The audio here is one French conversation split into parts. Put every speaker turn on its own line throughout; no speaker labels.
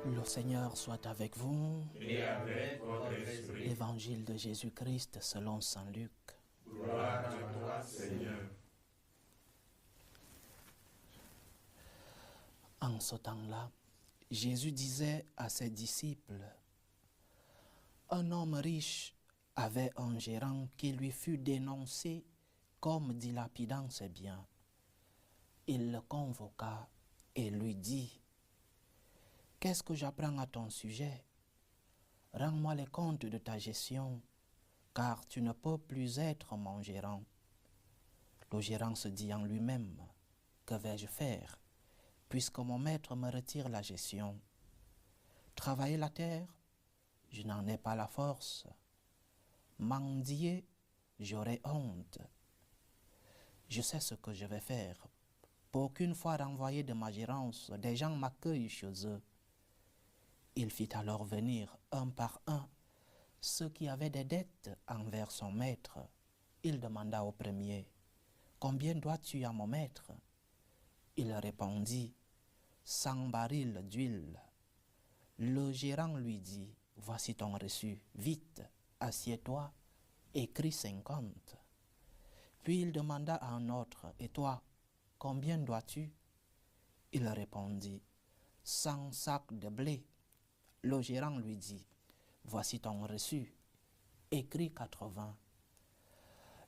Le Seigneur soit avec vous.
Et avec votre esprit.
Évangile de Jésus-Christ selon saint Luc.
Gloire à toi, Seigneur.
En ce temps-là, Jésus disait à ses disciples, « Un homme riche avait un gérant qui lui fut dénoncé comme dilapidant ses biens. Il le convoqua et lui dit, « Qu'est-ce que j'apprends à ton sujet? Rends-moi les comptes de ta gestion, car tu ne peux plus être mon gérant. » Le gérant se dit en lui-même, « Que vais-je faire, puisque mon maître me retire la gestion? Travailler la terre, je n'en ai pas la force. Mendier, j'aurai honte. Je sais ce que je vais faire. Pour qu'une fois renvoyé de ma gérance, des gens m'accueillent chez eux. » Il fit alors venir un par un ceux qui avaient des dettes envers son maître. Il demanda au premier, « Combien dois-tu à mon maître? » Il répondit, « 100 barils d'huile. » Le gérant lui dit, « Voici ton reçu, vite, assieds-toi, écris 50. » Puis il demanda à un autre, « Et toi, combien dois-tu? » Il répondit, « 100 sacs de blé. » Le gérant lui dit, « Voici ton reçu, écris 80. »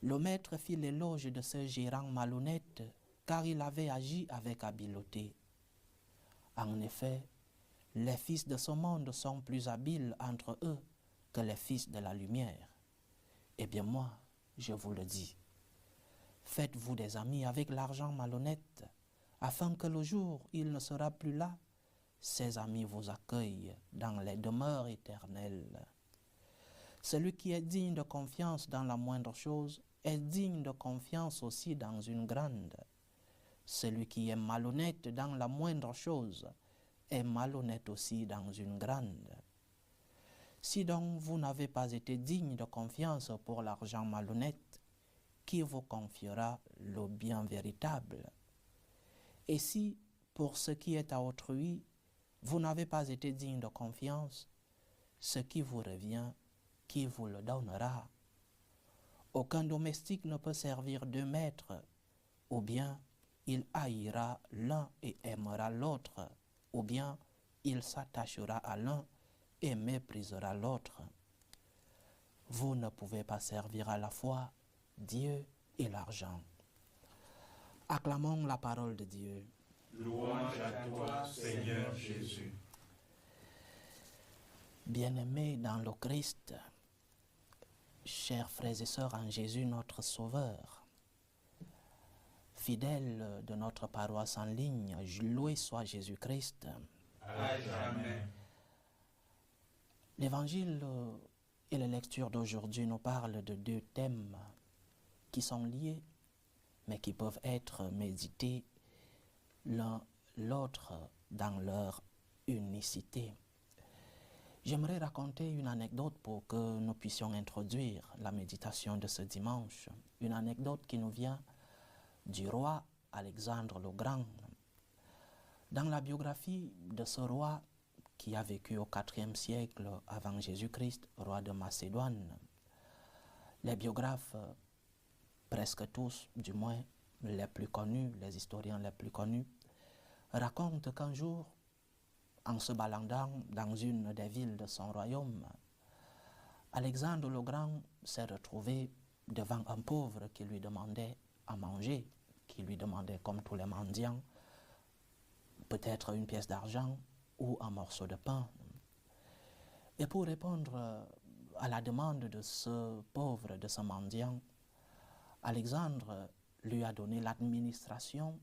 Le maître fit l'éloge de ce gérant malhonnête, car il avait agi avec habileté. En effet, les fils de ce monde sont plus habiles entre eux que les fils de la lumière. Eh bien moi, je vous le dis, faites-vous des amis avec l'argent malhonnête, afin que le jour où il ne sera plus là, ses amis vous accueillent dans les demeures éternelles. Celui qui est digne de confiance dans la moindre chose est digne de confiance aussi dans une grande. Celui qui est malhonnête dans la moindre chose est malhonnête aussi dans une grande. Si donc vous n'avez pas été digne de confiance pour l'argent malhonnête, qui vous confiera le bien véritable? Et si, pour ce qui est à autrui, vous n'avez pas été digne de confiance, ce qui vous revient, qui vous le donnera? Aucun domestique ne peut servir deux maîtres, ou bien il haïra l'un et aimera l'autre, ou bien il s'attachera à l'un et méprisera l'autre. Vous ne pouvez pas servir à la fois Dieu et l'argent. Acclamons la parole de Dieu.
Louange à toi, Seigneur Jésus.
Bien-aimés dans le Christ, chers frères et sœurs en Jésus notre Sauveur, fidèles de notre paroisse en ligne, loué soit Jésus-Christ.
À jamais.
L'évangile et la lecture d'aujourd'hui nous parlent de deux thèmes qui sont liés, mais qui peuvent être médités l'un l'autre dans leur unicité. J'aimerais raconter une anecdote pour que nous puissions introduire la méditation de ce dimanche. Une anecdote qui nous vient du roi Alexandre le Grand. Dans la biographie de ce roi qui a vécu au IVe siècle avant Jésus-Christ, roi de Macédoine, les biographes, presque tous, du moins les plus connus, les historiens les plus connus, racontent qu'un jour, en se baladant dans une des villes de son royaume, Alexandre le Grand s'est retrouvé devant un pauvre qui lui demandait à manger, qui lui demandait, comme tous les mendiants, peut-être une pièce d'argent ou un morceau de pain. Et pour répondre à la demande de ce pauvre, de ce mendiant, Alexandre lui a donné l'administration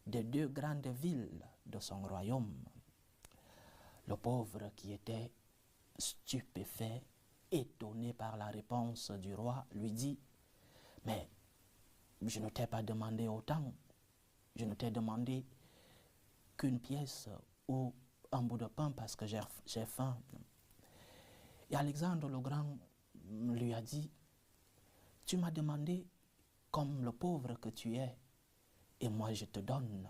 des deux grandes villes de son royaume. Le pauvre, qui était stupéfait, étonné par la réponse du roi, lui dit, « Mais je ne t'ai pas demandé autant, je ne t'ai demandé qu'une pièce ou un bout de pain parce que j'ai faim. » Et Alexandre le Grand lui a dit, « Tu m'as demandé comme le pauvre que tu es, et moi je te donne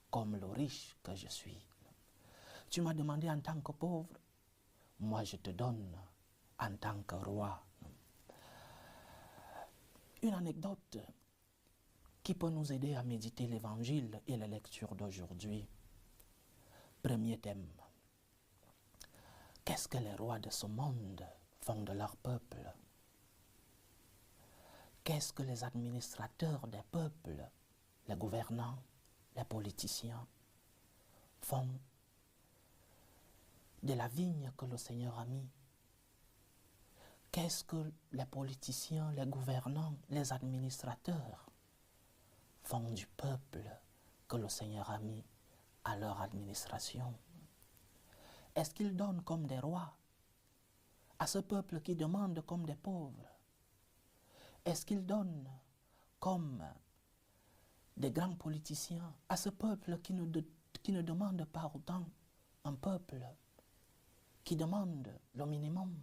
comme le riche que je suis. » Tu m'as demandé en tant que pauvre, moi je te donne en tant que roi. Une anecdote qui peut nous aider à méditer l'évangile et la lecture d'aujourd'hui. Premier thème. Qu'est-ce que les rois de ce monde font de leur peuple? Qu'est-ce que les administrateurs des peuples, les gouvernants, les politiciens font de la vigne que le Seigneur a mis? Qu'est-ce que les politiciens, les gouvernants, les administrateurs font du peuple que le Seigneur a mis à leur administration? Est-ce qu'ils donnent comme des rois à ce peuple qui demande comme des pauvres? Est-ce qu'ils donnent comme des grands politiciens à ce peuple qui ne demande pas autant, un peuple qui demande le minimum?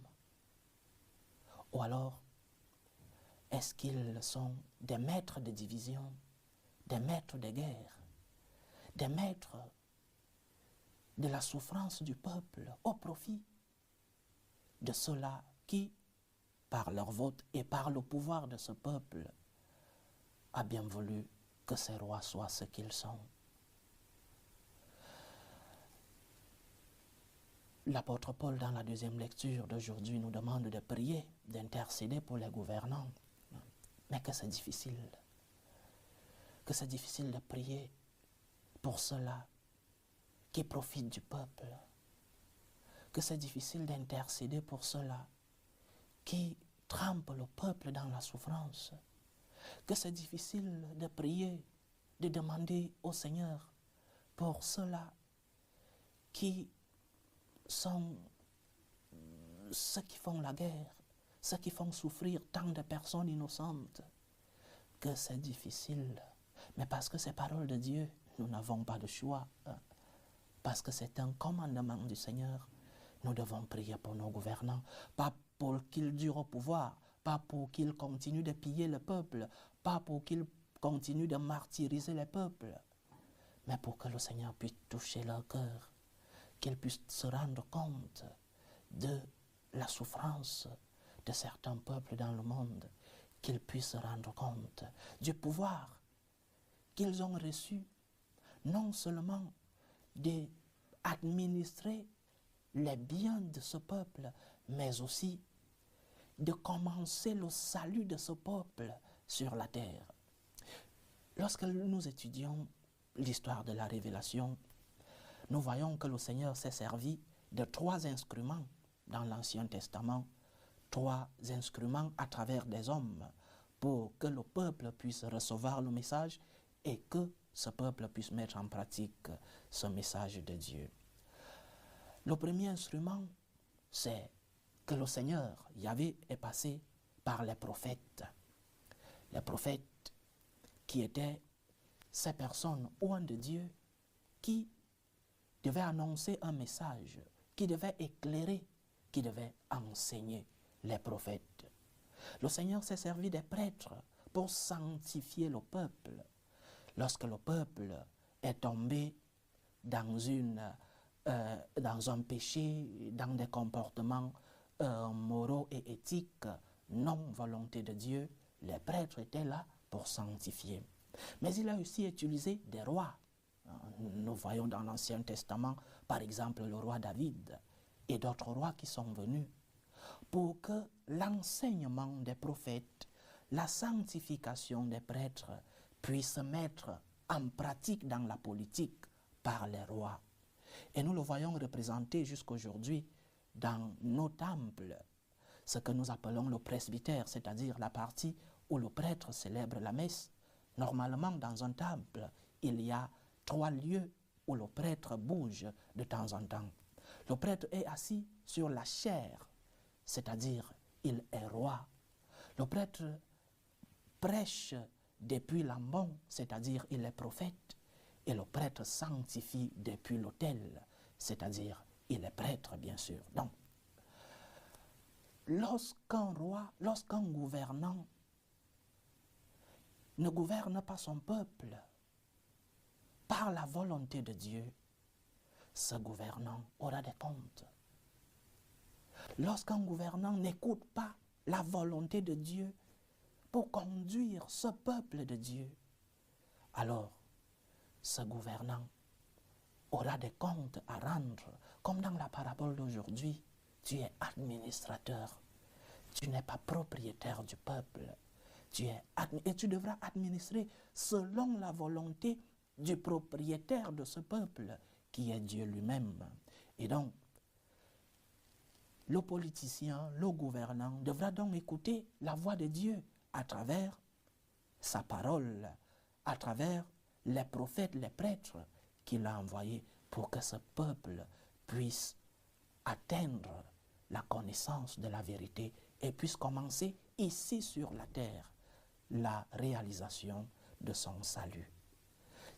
Ou alors, est-ce qu'ils sont des maîtres de division, des maîtres de guerre, des maîtres de la souffrance du peuple au profit de ceux-là qui, par leur vote et par le pouvoir de ce peuple, a bien voulu que ces rois soient ce qu'ils sont? L'apôtre Paul, dans la deuxième lecture d'aujourd'hui, nous demande de prier, d'intercéder pour les gouvernants. Mais que c'est difficile. Que c'est difficile de prier pour ceux-là qui profitent du peuple. Que c'est difficile d'intercéder pour ceux-là qui trempent le peuple dans la souffrance. Que c'est difficile de prier, de demander au Seigneur pour ceux-là qui sont ceux qui font la guerre, ceux qui font souffrir tant de personnes innocentes. Que c'est difficile. Mais parce que c'est parole de Dieu, nous n'avons pas de choix. Parce que c'est un commandement du Seigneur. Nous devons prier pour nos gouvernants, pas pour qu'ils durent au pouvoir, pas pour qu'ils continuent de piller le peuple, pas pour qu'ils continuent de martyriser le peuple, mais pour que le Seigneur puisse toucher leur cœur, qu'ils puissent se rendre compte de la souffrance de certains peuples dans le monde, qu'ils puissent se rendre compte du pouvoir qu'ils ont reçu, non seulement d'administrer les biens de ce peuple, mais aussi de commencer le salut de ce peuple sur la terre. Lorsque nous étudions l'histoire de la révélation, nous voyons que le Seigneur s'est servi de 3 instruments dans l'Ancien Testament, 3 instruments à travers des hommes pour que le peuple puisse recevoir le message et que ce peuple puisse mettre en pratique ce message de Dieu. Le premier instrument, c'est que le Seigneur, Yahvé, est passé par les prophètes. Les prophètes qui étaient ces personnes loin de Dieu qui devaient annoncer un message, qui devaient éclairer, qui devaient enseigner les prophètes. Le Seigneur s'est servi des prêtres pour sanctifier le peuple. Lorsque le peuple est tombé dans un péché, dans des comportements moraux et éthiques, non volonté de Dieu, les prêtres étaient là pour sanctifier. Mais il a aussi utilisé des rois. Nous voyons dans l'Ancien Testament, par exemple, le roi David et d'autres rois qui sont venus pour que l'enseignement des prophètes, la sanctification des prêtres puisse se mettre en pratique dans la politique par les rois. Et nous le voyons représenté jusqu'aujourd'hui dans nos temples, ce que nous appelons le presbytère, c'est-à-dire la partie où le prêtre célèbre la messe. Normalement, dans un temple, il y a 3 lieux où le prêtre bouge de temps en temps. Le prêtre est assis sur la chaire, c'est-à-dire il est roi. Le prêtre prêche depuis l'ambon, c'est-à-dire il est prophète. Et le prêtre sanctifie depuis l'autel, c'est-à-dire il est prêtre, bien sûr. Donc, lorsqu'un roi, lorsqu'un gouvernant ne gouverne pas son peuple par la volonté de Dieu, ce gouvernant aura des comptes. Lorsqu'un gouvernant n'écoute pas la volonté de Dieu pour conduire ce peuple de Dieu, alors ce gouvernant aura des comptes à rendre. Comme dans la parabole d'aujourd'hui, tu es administrateur, tu n'es pas propriétaire du peuple, et tu devras administrer selon la volonté du propriétaire de ce peuple, qui est Dieu lui-même. Et donc, le politicien, le gouvernant devra donc écouter la voix de Dieu à travers sa parole, à travers les prophètes, les prêtres qu'il a envoyés pour que ce peuple puisse atteindre la connaissance de la vérité et puisse commencer ici sur la terre la réalisation de son salut.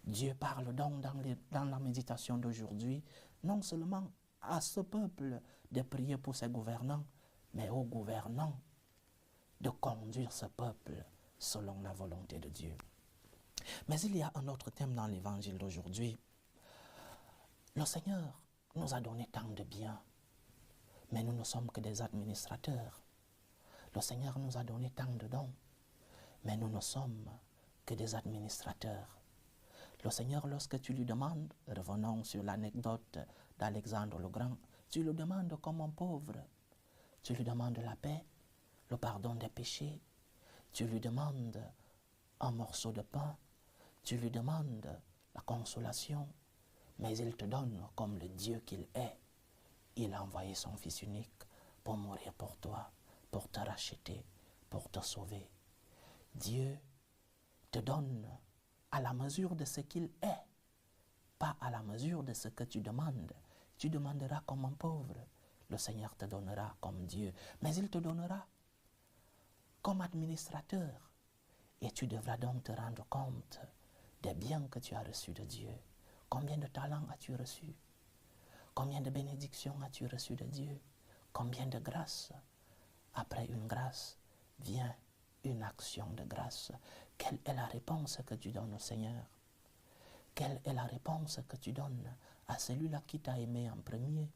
Dieu parle donc dans la méditation d'aujourd'hui, non seulement à ce peuple de prier pour ses gouvernants, mais aux gouvernants de conduire ce peuple selon la volonté de Dieu. Mais il y a un autre thème dans l'évangile d'aujourd'hui. Le Seigneur nous a donné tant de biens, mais nous ne sommes que des administrateurs. Le Seigneur nous a donné tant de dons, mais nous ne sommes que des administrateurs. Le Seigneur, lorsque tu lui demandes, revenons sur l'anecdote d'Alexandre le Grand, tu lui demandes comme un pauvre, tu lui demandes la paix, le pardon des péchés, tu lui demandes un morceau de pain, tu lui demandes la consolation, mais il te donne comme le Dieu qu'il est. Il a envoyé son Fils unique pour mourir pour toi, pour te racheter, pour te sauver. Dieu te donne à la mesure de ce qu'il est, pas à la mesure de ce que tu demandes. Tu demanderas comme un pauvre, le Seigneur te donnera comme Dieu, mais il te donnera comme administrateur. Et tu devras donc te rendre compte des biens que tu as reçus de Dieu. Combien de talents as-tu reçus? Combien de bénédictions as-tu reçues de Dieu? Combien de grâces? Après une grâce vient une action de grâce. Quelle est la réponse que tu donnes au Seigneur? Quelle est la réponse que tu donnes à celui-là qui t'a aimé en premier?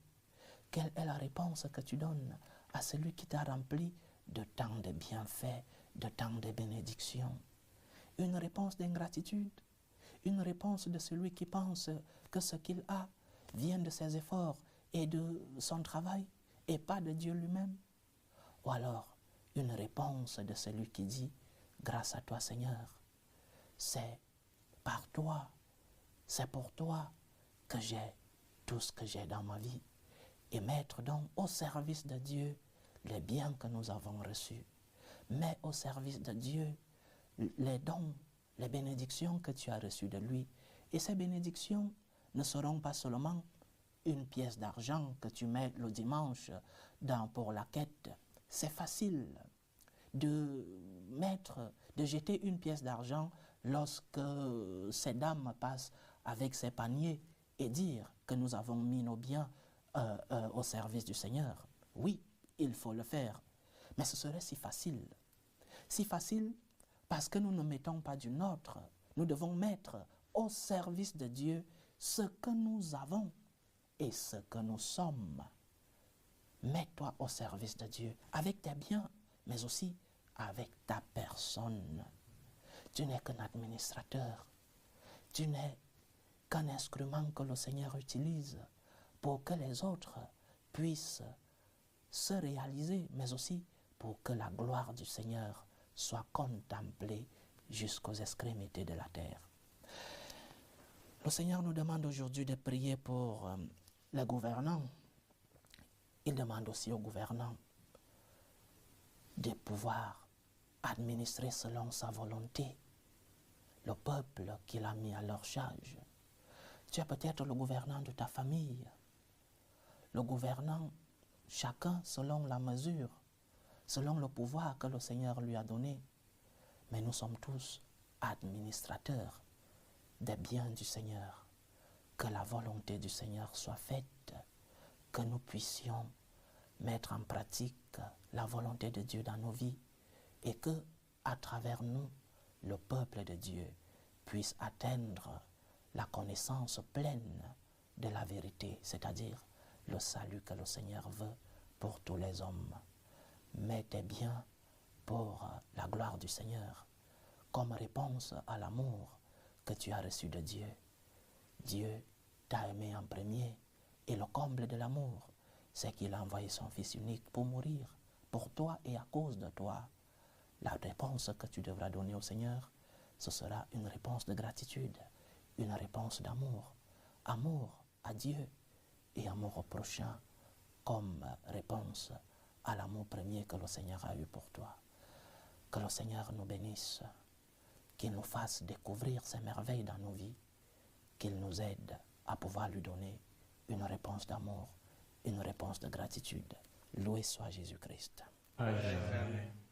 Quelle est la réponse que tu donnes à celui qui t'a rempli de tant de bienfaits, de tant de bénédictions? Une réponse d'ingratitude? Une réponse de celui qui pense que ce qu'il a vient de ses efforts et de son travail et pas de Dieu lui-même? Ou alors une réponse de celui qui dit « Grâce à toi Seigneur, c'est par toi, c'est pour toi que j'ai tout ce que j'ai dans ma vie » et mettre donc au service de Dieu les biens que nous avons reçus. Mets au service de Dieu les dons, les bénédictions que tu as reçues de lui. Et ces bénédictions ne seront pas seulement une pièce d'argent que tu mets le dimanche pour la quête. C'est facile de jeter une pièce d'argent lorsque ces dames passent avec ces paniers et dire que nous avons mis nos biens au service du Seigneur. Oui, il faut le faire. Mais ce serait si facile. Si facile parce que nous ne mettons pas du nôtre. Nous devons mettre au service de Dieu ce que nous avons et ce que nous sommes. Mets-toi au service de Dieu avec tes biens, mais aussi avec ta personne. Tu n'es qu'un administrateur. Tu n'es qu'un instrument que le Seigneur utilise pour que les autres puissent se réaliser, mais aussi pour que la gloire du Seigneur soit contemplée jusqu'aux extrémités de la terre. Le Seigneur nous demande aujourd'hui de prier pour les gouvernants. Il demande aussi aux gouvernants de pouvoir administrer selon sa volonté le peuple qu'il a mis à leur charge. Tu es peut-être le gouvernant de ta famille, le gouvernant, chacun selon la mesure, selon le pouvoir que le Seigneur lui a donné. Mais nous sommes tous administrateurs des biens du Seigneur. Que la volonté du Seigneur soit faite, que nous puissions mettre en pratique la volonté de Dieu dans nos vies et que, à travers nous, le peuple de Dieu puisse atteindre la connaissance pleine de la vérité, c'est-à-dire le salut que le Seigneur veut pour tous les hommes. Mets tes biens pour la gloire du Seigneur, comme réponse à l'amour que tu as reçu de Dieu. Dieu t'a aimé en premier, et le comble de l'amour, c'est qu'il a envoyé son Fils unique pour mourir, pour toi et à cause de toi. La réponse que tu devras donner au Seigneur, ce sera une réponse de gratitude, une réponse d'amour. Amour à Dieu et amour au prochain, comme réponse à l'amour premier que le Seigneur a eu pour toi. Que le Seigneur nous bénisse, qu'il nous fasse découvrir ses merveilles dans nos vies, qu'il nous aide à pouvoir lui donner une réponse d'amour, une réponse de gratitude. Loué soit Jésus-Christ.
Amen.